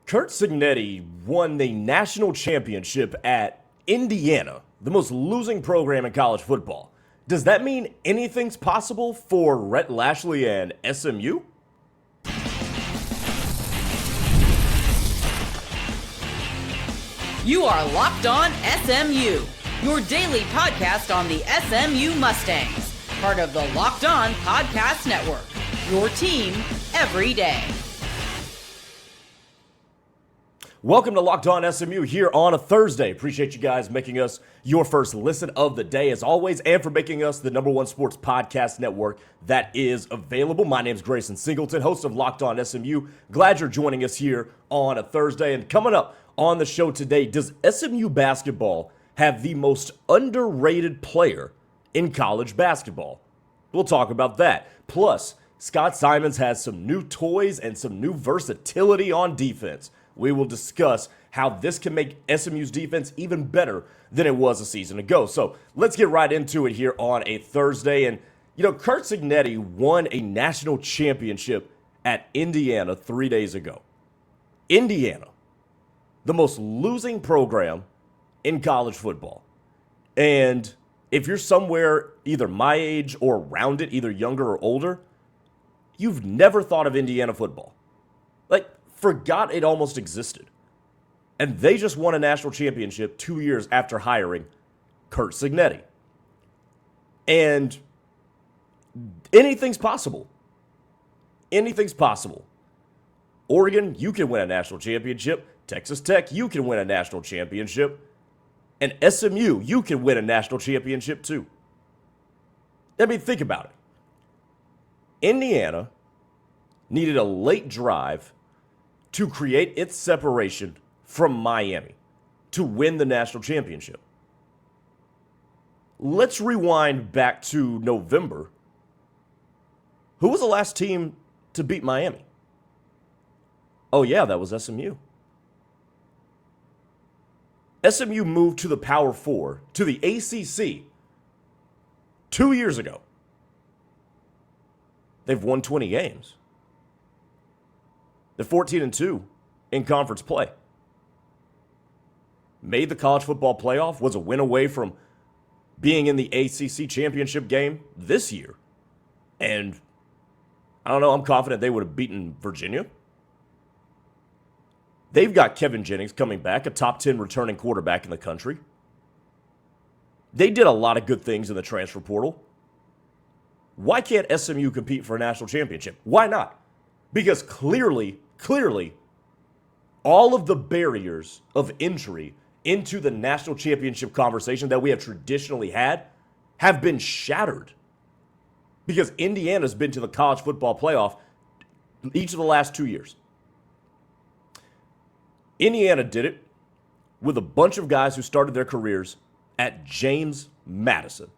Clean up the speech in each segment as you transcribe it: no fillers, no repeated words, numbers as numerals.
Curt Cignetti won the national championship at Indiana, the most losing program in college football. Does that mean anything's possible for Rhett Lashlee and SMU? You are Locked On SMU, your daily podcast on the SMU Mustangs, part of the Locked On Podcast Network, your team every day. Welcome to Locked On SMU here on a Thursday. Appreciate you guys making us your first listen of the day as always, and for making us the number one sports podcast network that is available. My name is Grayson Singleton, host of Locked On SMU. Glad you're joining us here on a Thursday. And coming up on the show today, does SMU basketball have the most underrated player in college basketball? We'll talk about that. Plus, Scott Symons has some new toys and some new versatility on defense. We will discuss how this can make SMU's defense even better than it was a season ago. So let's get right into it here on a Thursday. And, Curt Cignetti won a national championship at Indiana 3 days ago. Indiana, the most losing program in college football. And if you're somewhere either my age or around it, either younger or older, you've never thought of Indiana football. Forgot it almost existed. And they just won a national championship 2 years after hiring Curt Cignetti. And anything's possible. Anything's possible. Oregon, you can win a national championship. Texas Tech, you can win a national championship. And SMU, you can win a national championship too. Think about it. Indiana needed a late drive to create its separation from Miami to win the national championship. Let's rewind back to November. Who was the last team to beat Miami? Oh yeah, that was SMU. SMU moved to the Power Four, to the ACC, 2 years ago. They've won 20 games. They're 14-2 in conference play. Made the college football playoff, was a win away from being in the ACC championship game this year. And I don't know, I'm confident they would have beaten Virginia. They've got Kevin Jennings coming back, a top 10 returning quarterback in the country. They did a lot of good things in the transfer portal. Why can't SMU compete for a national championship? Why not? Because clearly, all of the barriers of entry into the national championship conversation that we have traditionally had have been shattered. Because Indiana's been to the college football playoff each of the last 2 years. Indiana did it with a bunch of guys who started their careers at James Madison.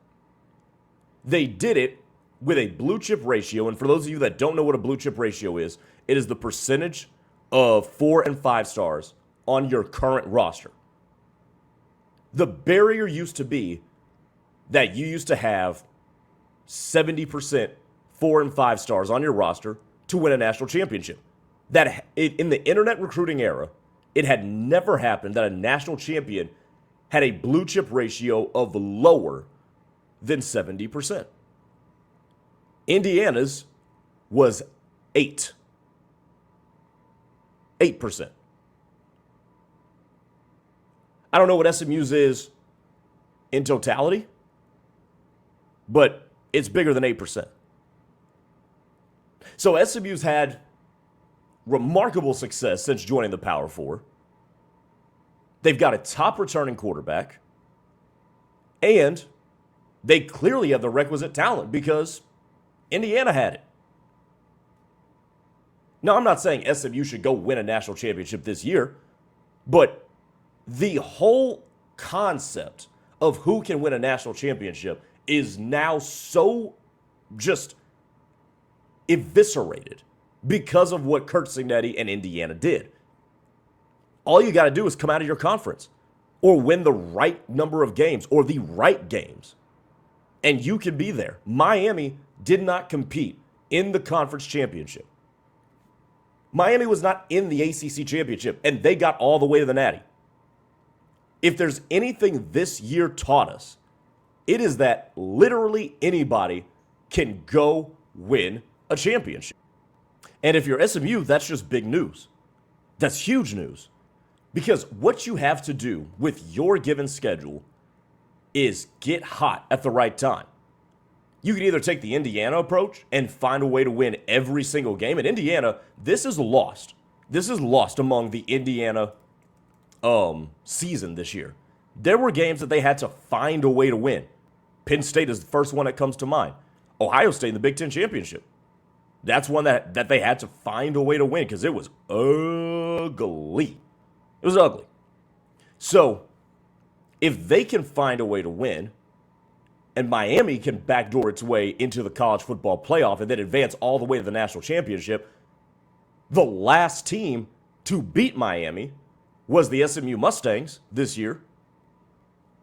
They did it with a blue chip ratio, and for those of you that don't know what a blue chip ratio is, it is the percentage of 4 and 5 stars on your current roster. The barrier used to be that you used to have 70% 4 and 5 stars on your roster to win a national championship. In the internet recruiting era, it had never happened that a national champion had a blue chip ratio of lower than 70%. Indiana's was 8%. I don't know what SMU's is in totality, but it's bigger than 8%. So SMU's had remarkable success since joining the Power Four. They've got a top returning quarterback, and they clearly have the requisite talent because Indiana had it. Now, I'm not saying SMU should go win a national championship this year, but the whole concept of who can win a national championship is now so just eviscerated because of what Curt Cignetti and Indiana did. All you got to do is come out of your conference or win the right number of games or the right games, and you can be there. Miami did not compete in the conference championship. Miami was not in the ACC championship, and they got all the way to the Natty. If there's anything this year taught us, it is that literally anybody can go win a championship. And if you're SMU, that's just big news. That's huge news. Because what you have to do with your given schedule is get hot at the right time. You can either take the Indiana approach and find a way to win every single game. In Indiana, this is lost. This is lost among the Indiana season this year. There were games that they had to find a way to win. Penn State is the first one that comes to mind. Ohio State in the Big Ten Championship. That's one that they had to find a way to win because it was ugly. It was ugly. So, if they can find a way to win, and Miami can backdoor its way into the college football playoff and then advance all the way to the national championship, the last team to beat Miami was the SMU Mustangs this year.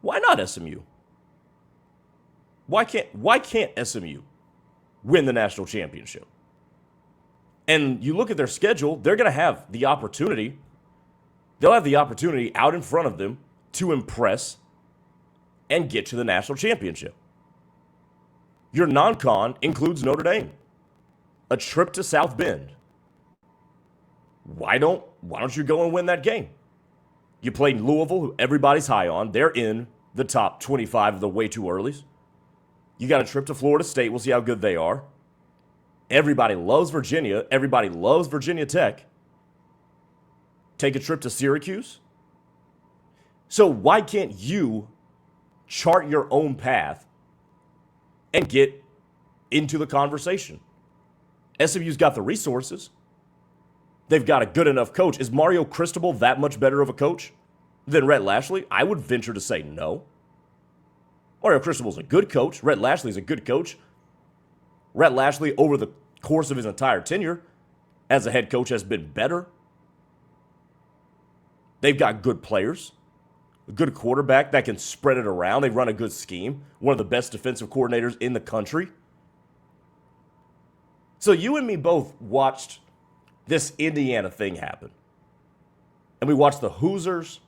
Why not SMU? Why can't SMU win the national championship? And you look at their schedule, they're going to have the opportunity. They'll have the opportunity out in front of them to impress and get to the national championship. Your non-con includes Notre Dame, a trip to South Bend. Why don't you go and win that game? You played Louisville, who everybody's high on. They're in the top 25 of the way too earlys. You got a trip to Florida State. We'll see how good they are. Everybody loves Virginia. Everybody loves Virginia Tech. Take a trip to Syracuse. So why can't you chart your own path and get into the conversation? SMU's got the resources. They've got a good enough coach. Is Mario Cristobal that much better of a coach than Rhett Lashlee? I would venture to say no. Mario Cristobal's a good coach. Rhett Lashley's a good coach. Rhett Lashlee, over the course of his entire tenure as a head coach, has been better. They've got good players, a good quarterback that can spread it around. They run a good scheme, one of the best defensive coordinators in the country. So you and me both watched this Indiana thing happen. And we watched the Hoosiers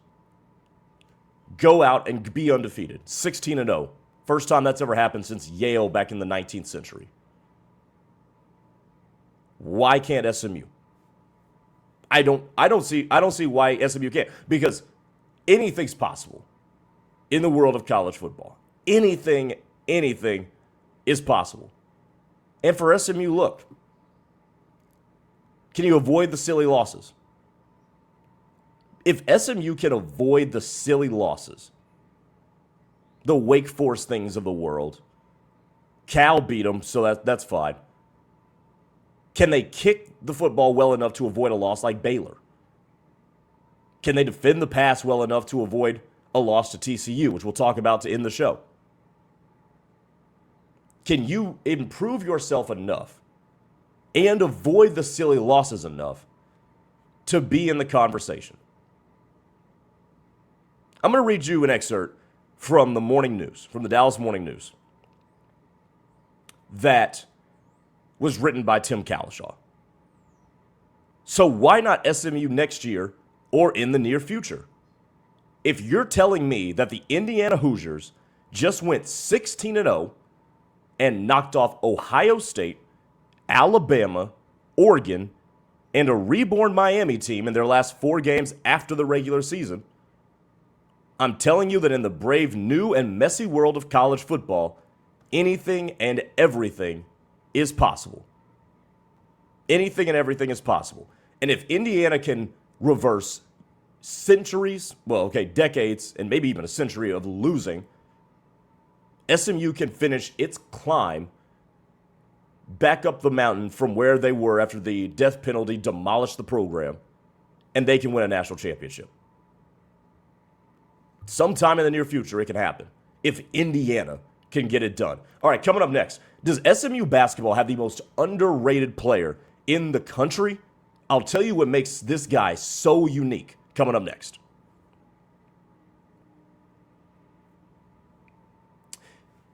go out and be undefeated, 16-0. First time that's ever happened since Yale back in the 19th century. Why can't SMU? I don't see why SMU can't, because anything's possible in the world of college football. Anything is possible. And for SMU, look, can you avoid the silly losses? If SMU can avoid the silly losses, the Wake Forest things of the world, Cal beat them, so that's fine. Can they kick the football well enough to avoid a loss like Baylor? Can they defend the pass well enough to avoid a loss to TCU, which we'll talk about to end the show? Can you improve yourself enough and avoid the silly losses enough to be in the conversation? I'm going to read you an excerpt from the morning news, from the Dallas Morning News, that was written by Tim Calishaw. So why not SMU next year or in the near future? If you're telling me that the Indiana Hoosiers just went 16-0 and knocked off Ohio State, Alabama, Oregon, and a reborn Miami team in their last 4 games after the regular season, I'm telling you that in the brave, new, and messy world of college football, anything and everything is possible. Anything and everything is possible. And if Indiana can reverse decades, and maybe even a century of losing, SMU can finish its climb back up the mountain from where they were after the death penalty demolished the program, and they can win a national championship. Sometime in the near future, it can happen if Indiana can get it done. All right, coming up next, does SMU basketball have the most underrated player in the country? I'll tell you what makes this guy so unique. Coming up next.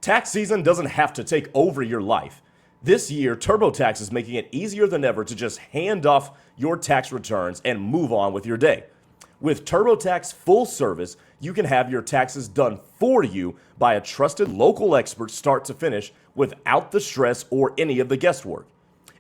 Tax season doesn't have to take over your life. This year, TurboTax is making it easier than ever to just hand off your tax returns and move on with your day. With TurboTax Full Service, you can have your taxes done for you by a trusted local expert start to finish without the stress or any of the guesswork.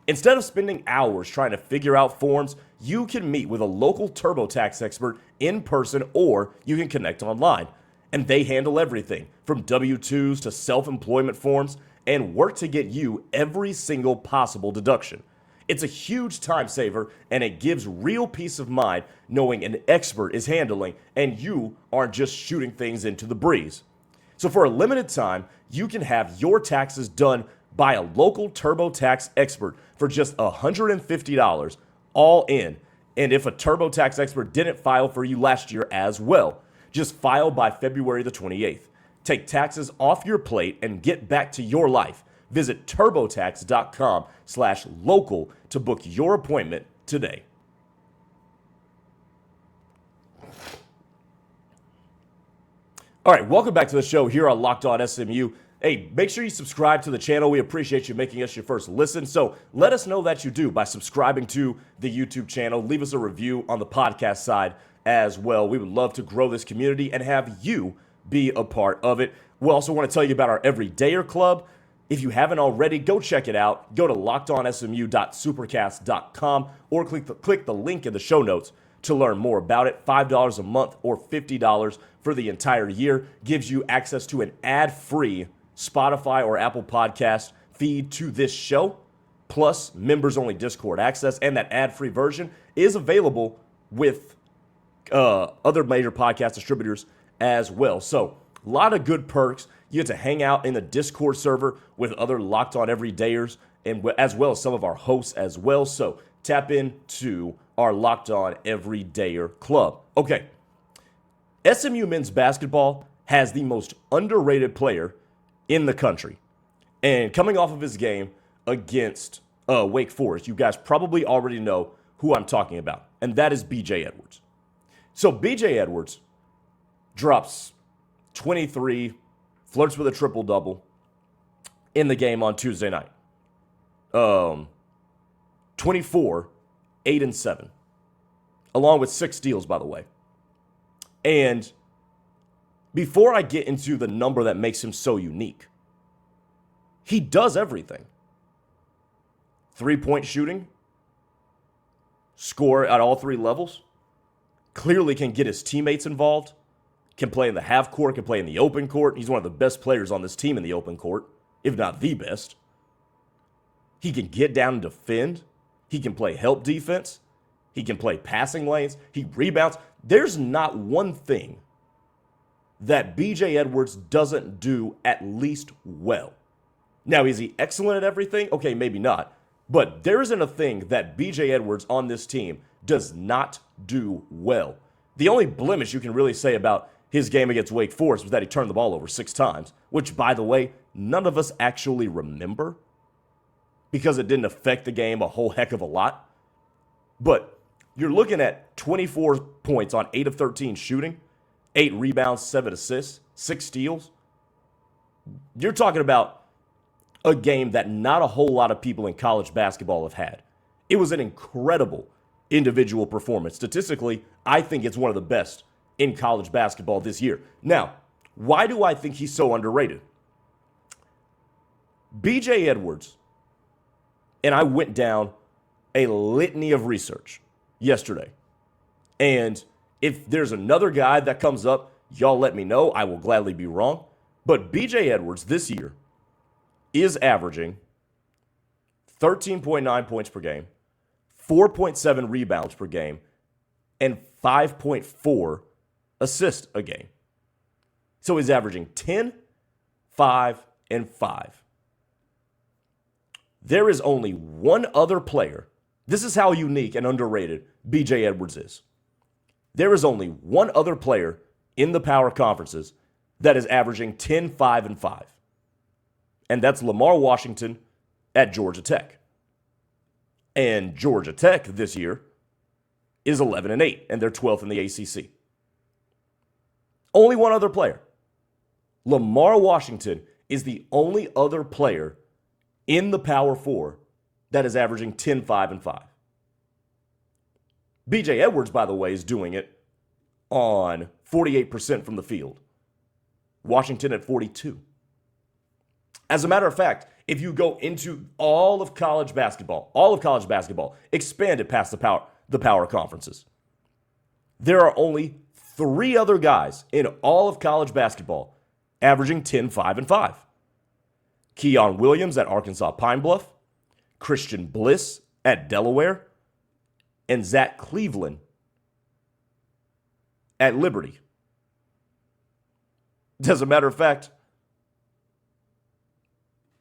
Instead of spending hours trying to figure out forms, you can meet with a local TurboTax expert in person, or you can connect online. And they handle everything from W-2s to self-employment forms and work to get you every single possible deduction. It's a huge time saver, and it gives real peace of mind knowing an expert is handling and you aren't just shooting things into the breeze. So for a limited time, you can have your taxes done by a local TurboTax expert for just $150 all in. And if a TurboTax expert didn't file for you last year as well, just file by February the 28th. Take taxes off your plate and get back to your life. Visit turbotax.com/local to book your appointment today. All right, welcome back to the show here on Locked On SMU. Hey, make sure you subscribe to the channel. We appreciate you making us your first listen. So let us know that you do by subscribing to the YouTube channel. Leave us a review on the podcast side as well. We would love to grow this community and have you be a part of it. We also want to tell you about our Everydayer Club. If you haven't already, go check it out. Go to lockedonsmu.supercast.com or click the link in the show notes to learn more about it. $5 a month or $50 for the entire year gives you access to an ad-free Spotify or Apple Podcast feed to this show, plus members-only Discord access, and that ad-free version is available with other major podcast distributors as well. So a lot of good perks. You get to hang out in the Discord server with other Locked On Everydayers, and as well as some of our hosts as well. So tap into our Locked On Everydayer Club. Okay, SMU men's basketball has the most underrated player in the country. And coming off of his game against Wake Forest, you guys probably already know who I'm talking about, and that is B.J. Edwards. So B.J. Edwards drops 23, flirts with a triple-double in the game on Tuesday night. 24, 8, and 7, along with 6 steals, by the way. And before I get into the number that makes him so unique, he does everything. 3-point shooting, score at all 3 levels, clearly can get his teammates involved, can play in the half court, can play in the open court. He's one of the best players on this team in the open court, if not the best. He can get down and defend. He can play help defense. He can play passing lanes. He rebounds. There's not one thing that B.J. Edwards doesn't do at least well. Now, is he excellent at everything? Okay, maybe not. But there isn't a thing that B.J. Edwards on this team does not do well. The only blemish you can really say about his game against Wake Forest was that he turned the ball over 6 times, which, by the way, none of us actually remember because it didn't affect the game a whole heck of a lot. But you're looking at 24 points on 8 of 13 shooting, 8 rebounds, 7 assists, 6 steals. You're talking about a game that not a whole lot of people in college basketball have had. It was an incredible individual performance. Statistically, I think it's one of the best in college basketball this year. Now, why do I think he's so underrated? B.J. Edwards, and I went down a litany of research yesterday. And if there's another guy that comes up, y'all let me know. I will gladly be wrong. But B.J. Edwards this year is averaging 13.9 points per game, 4.7 rebounds per game, and 5.4 assists a game. So he's averaging 10, 5, and 5. There is only one other player. This is how unique and underrated B.J. Edwards is. There is only one other player in the power conferences that is averaging 10, 5, and 5. And that's Lamar Washington at Georgia Tech. And Georgia Tech this year is 11 and 8, and they're 12th in the ACC. Only one other player. Lamar Washington is the only other player in the Power 4 that is averaging 10, 5, and 5. BJ Edwards, by the way, is doing it on 48% from the field. Washington at 42. As a matter of fact, if you go into all of college basketball, expand it past the power conferences, there are only 3 other guys in all of college basketball averaging 10, 5, and 5. Keon Williams at Arkansas Pine Bluff, Christian Bliss at Delaware, and Zach Cleveland at Liberty. As a matter of fact,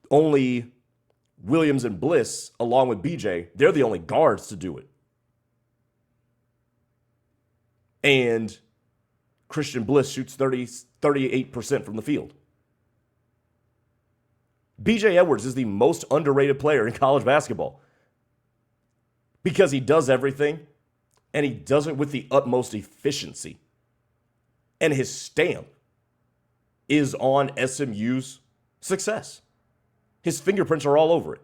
only Williams and Bliss, along with BJ, they're the only guards to do it. And Christian Bliss shoots 38% from the field. BJ Edwards is the most underrated player in college basketball because he does everything and he does it with the utmost efficiency. And his stamp is on SMU's success. His fingerprints are all over it.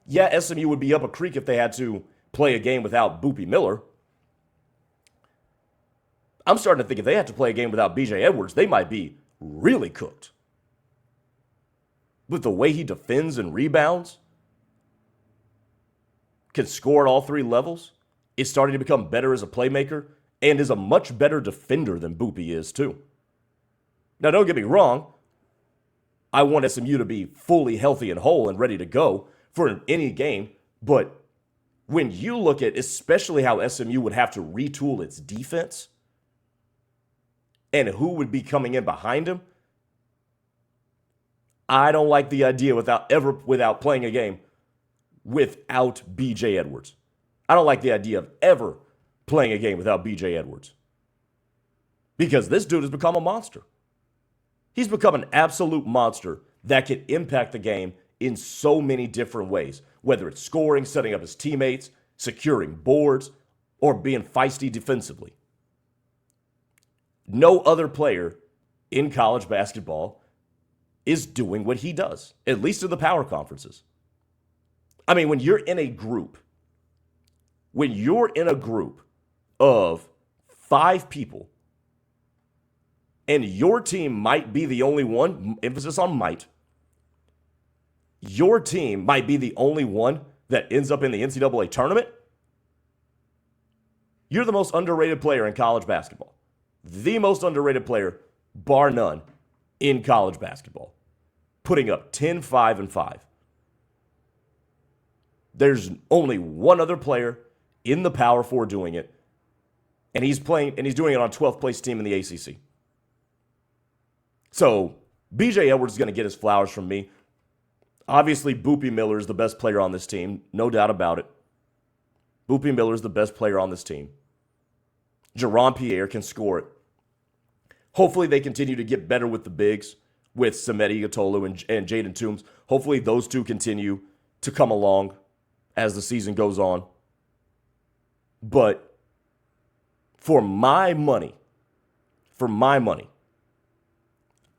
Yeah, SMU would be up a creek if they had to play a game without Boopy Miller. I'm starting to think if they had to play a game without BJ Edwards, they might be really cooked. With the way he defends and rebounds, can score at all 3 levels, is starting to become better as a playmaker, and is a much better defender than Boopy is too. Now, don't get me wrong. I want SMU to be fully healthy and whole and ready to go for any game. But when you look at especially how SMU would have to retool its defense and who would be coming in behind him, I don't like the idea without playing a game without BJ Edwards. I don't like the idea of ever playing a game without BJ Edwards. Because this dude has become a monster. He's become an absolute monster that can impact the game in so many different ways, whether it's scoring, setting up his teammates, securing boards, or being feisty defensively. No other player in college basketball is doing what he does, at least in the power conferences. I mean, when you're in a group of 5 people, and your team might be the only one, emphasis on might, your team might be the only one that ends up in the NCAA tournament, you're the most underrated player in college basketball. The most underrated player, bar none, in college basketball. Putting up 10, 5, and 5. There's only one other player in the Power 4 doing it, and he's doing it on 12th place team in the ACC. So, BJ Edwards is going to get his flowers from me. Obviously, Boopy Miller is the best player on this team. No doubt about it. Boopy Miller is the best player on this team. Jerron Pierre can score it. Hopefully, they continue to get better with the bigs, with Samedi Atolu and Jaden Toombs. Hopefully, those two continue to come along as the season goes on. But for my money,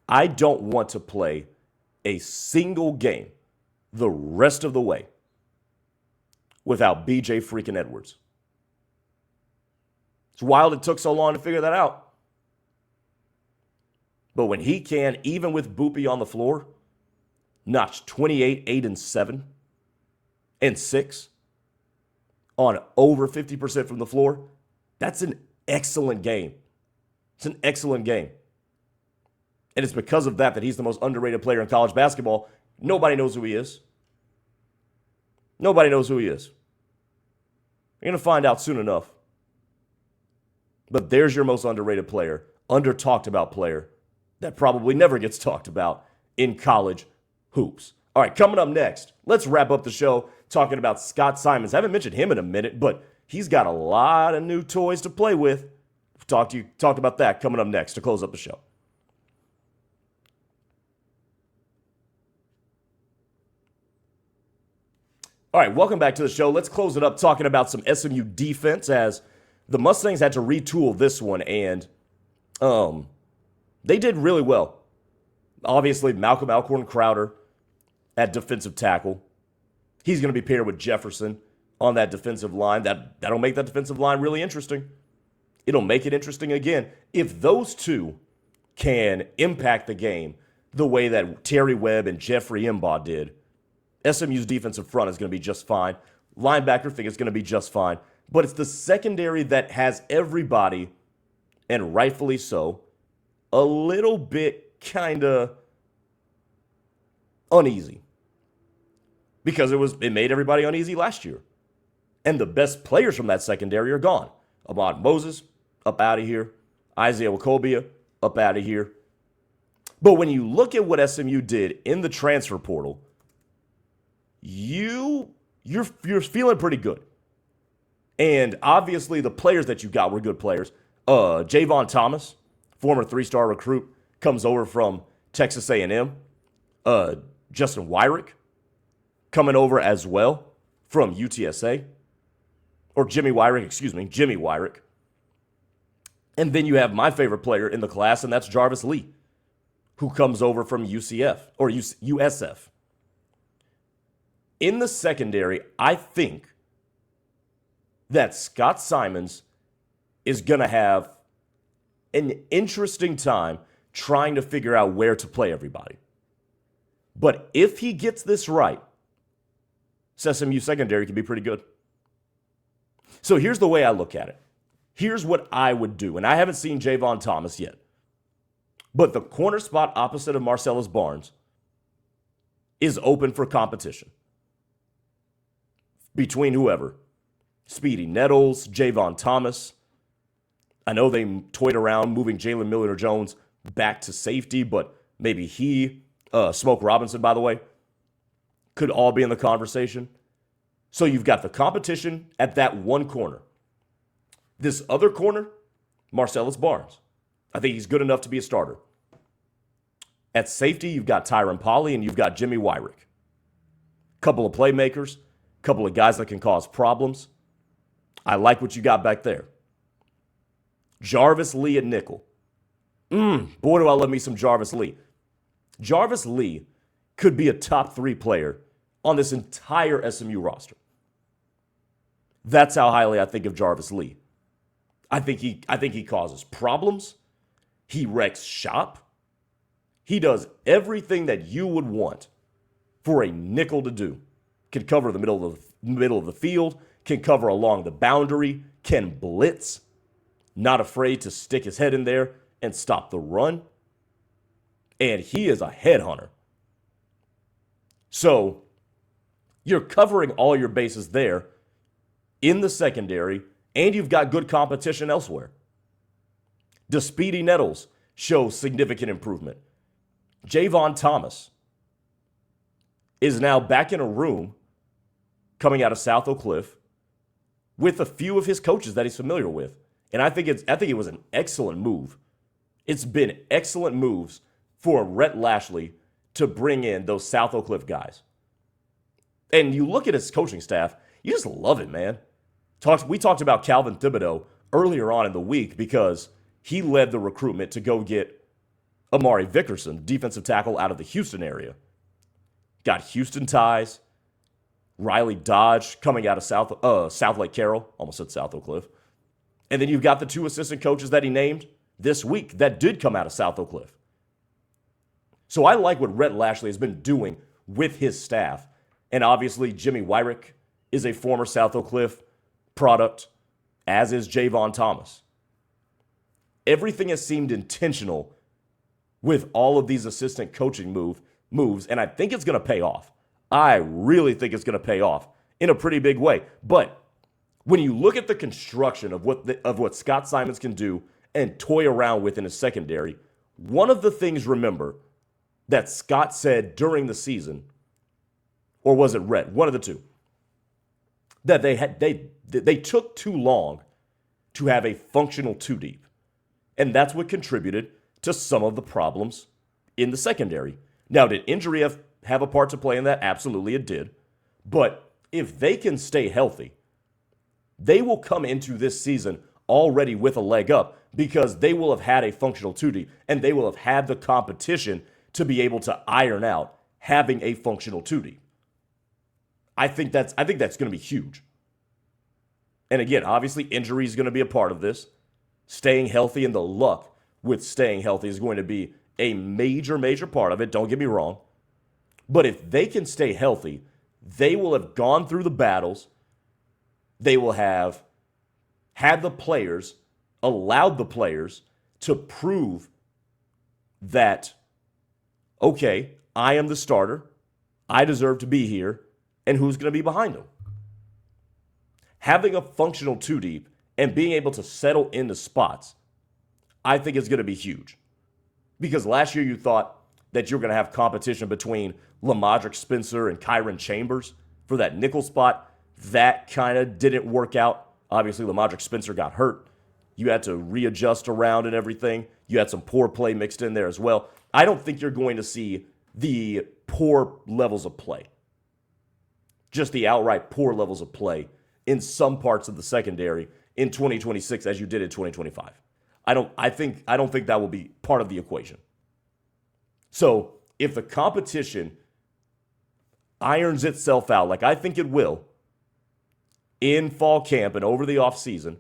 I don't want to play a single game the rest of the way without BJ freaking Edwards. It's wild it took so long to figure that out. But when he can, even with Boopy on the floor, notch 28, 8, and 7, and 6 on over 50% from the floor, that's an excellent game. It's an excellent game. And it's because of that he's the most underrated player in college basketball. Nobody knows who he is. Nobody knows who he is. You're going to find out soon enough. But there's your most underrated player, under-talked about player that probably never gets talked about in college hoops. All right, coming up next, let's wrap up the show talking about Scott Simons. I haven't mentioned him in a minute, but he's got a lot of new toys to play with. Talk about that coming up next to close up the show. All right, welcome back to the show. Let's close it up talking about some SMU defense as the Mustangs had to retool this one, and they did really well. Obviously, Malcolm Alcorn Crowder at defensive tackle. He's going to be paired with Jefferson on that defensive line. That'll make that defensive line really interesting. It'll make it interesting again if those two can impact the game the way that Terry Webb and Jeffrey Mbaugh did. SMU's defensive front is going to be just fine. Linebacker think it's going to be just fine. But it's the secondary that has everybody, and rightfully so, a little bit kind of uneasy. Because it made everybody uneasy last year. And the best players from that secondary are gone. Ahmad Moses, up out of here. Isaiah Wokobia, up out of here. But when you look at what SMU did in the transfer portal, you're feeling pretty good. And obviously the players that you got were good players. Javon Thomas, former 3-star recruit, comes over from Texas A&M. Justin Wyrick coming over as well from UTSA. Or Jimmy Wyrick. And then you have my favorite player in the class, and that's Jarvis Lee, who comes over from USF. In the secondary, I think that Scott Simons is going to have an interesting time trying to figure out where to play everybody. But if he gets this right, SMU secondary can be pretty good. So here's the way I look at it. Here's what I would do. And I haven't seen Javon Thomas yet. But the corner spot opposite of Marcellus Barnes is open for competition. Between whoever. Speedy Nettles, Javon Thomas. I know they toyed around moving Jalen Miller-Jones back to safety, but maybe Smoke Robinson, by the way, could all be in the conversation. So you've got the competition at that one corner. This other corner, Marcellus Barnes. I think he's good enough to be a starter. At safety, you've got Tyron Polley and you've got Jimmy Wyrick. Couple of playmakers, couple of guys that can cause problems. I like what you got back there. Jarvis Lee at nickel. Boy, do I love me some Jarvis Lee. Jarvis Lee could be a top 3 player on this entire SMU roster. That's how highly I think of Jarvis Lee. I think he causes problems. He wrecks shop. He does everything that you would want for a nickel to do. Can cover the middle of the field, can cover along the boundary, can blitz, not afraid to stick his head in there and stop the run. And he is a headhunter. So you're covering all your bases there in the secondary, and you've got good competition elsewhere. Does Speedy Nettles show significant improvement? Javon Thomas is now back in a room coming out of South Oak Cliff with a few of his coaches that he's familiar with. And I think it was an excellent move. It's been excellent moves for Rhett Lashlee to bring in those South Oak Cliff guys. And you look at his coaching staff, you just love it, man. We talked about Calvin Thibodeau earlier on in the week because he led the recruitment to go get Amari Vickerson, defensive tackle out of the Houston area. Got Houston ties. Riley Dodge coming out of South Lake Carroll. Almost said South Oak Cliff. And then you've got the 2 assistant coaches that he named this week that did come out of South Oak Cliff. So I like what Rhett Lashlee has been doing with his staff. And obviously Jimmy Wyrick is a former South Oak Cliff product, as is Javon Thomas. Everything has seemed intentional with all of these assistant coaching moves, and I think it's going to pay off. I really think it's going to pay off in a pretty big way. But when you look at the construction of what Scott Simons can do and toy around with in his secondary, one of the things, remember, that Scott said during the season, or was it Rhett? One of the two, that they took too long to have a functional 2 deep. And that's what contributed to some of the problems in the secondary. Now, did injury have a part to play in that? Absolutely, it did. But if they can stay healthy, they will come into this season already with a leg up because they will have had a functional 2 deep and they will have had the competition to be able to iron out having a functional 2 deep. I think that's going to be huge. And again, obviously injury is going to be a part of this. Staying healthy and the luck with staying healthy is going to be a major, major part of it. Don't get me wrong. But if they can stay healthy, they will have gone through the battles. They will have had the players, allowed the players to prove that, okay, I am the starter. I deserve to be here. And who's going to be behind them? Having a functional 2 deep and being able to settle into spots, I think is going to be huge. Because last year you thought that you're going to have competition between Lamadrick Spencer and Kyron Chambers for that nickel spot. That kind of didn't work out. Obviously, Lamadrick Spencer got hurt. You had to readjust around and everything. You had some poor play mixed in there as well. I don't think you're going to see the poor levels of play. Just the outright poor levels of play in some parts of the secondary in 2026 as you did in 2025. I don't think that will be part of the equation. So if the competition irons itself out, like I think it will, in fall camp and over the offseason,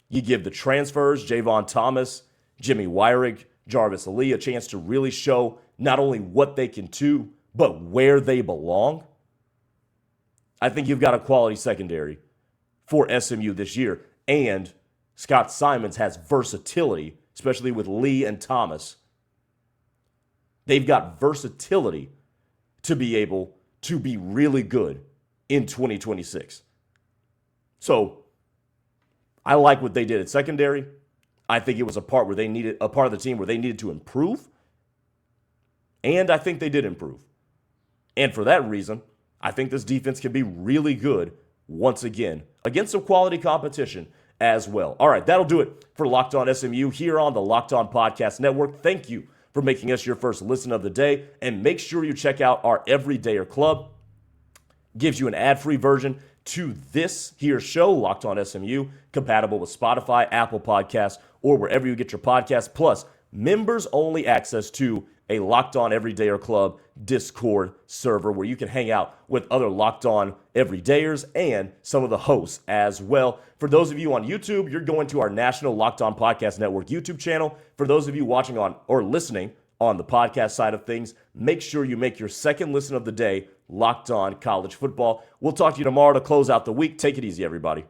you give the transfers, Javon Thomas, Jimmy Wyrick, Jarvis Lee, a chance to really show not only what they can do, but where they belong. I think you've got a quality secondary for SMU this year. And Scott Simons has versatility, especially with Lee and Thomas. They've got versatility to be able to be really good in 2026. So I like what they did at secondary. I think it was a part of the team where they needed to improve. And I think they did improve. And for that reason, I think this defense can be really good once again against some quality competition as well. All right, that'll do it for Locked On SMU here on the Locked On Podcast Network. Thank you for making us your first listen of the day. And make sure you check out our Everydayer Club. Gives you an ad-free version to this here show, Locked On SMU, compatible with Spotify, Apple Podcasts, or wherever you get your podcasts. Plus, members-only access to a Locked On Everydayer Club Discord server where you can hang out with other Locked On Everydayers and some of the hosts as well. For those of you on YouTube, you're going to our National Locked On Podcast Network YouTube channel. For those of you watching on or listening on the podcast side of things, make sure you make your second listen of the day Locked On College Football. We'll talk to you tomorrow to close out the week. Take it easy, everybody.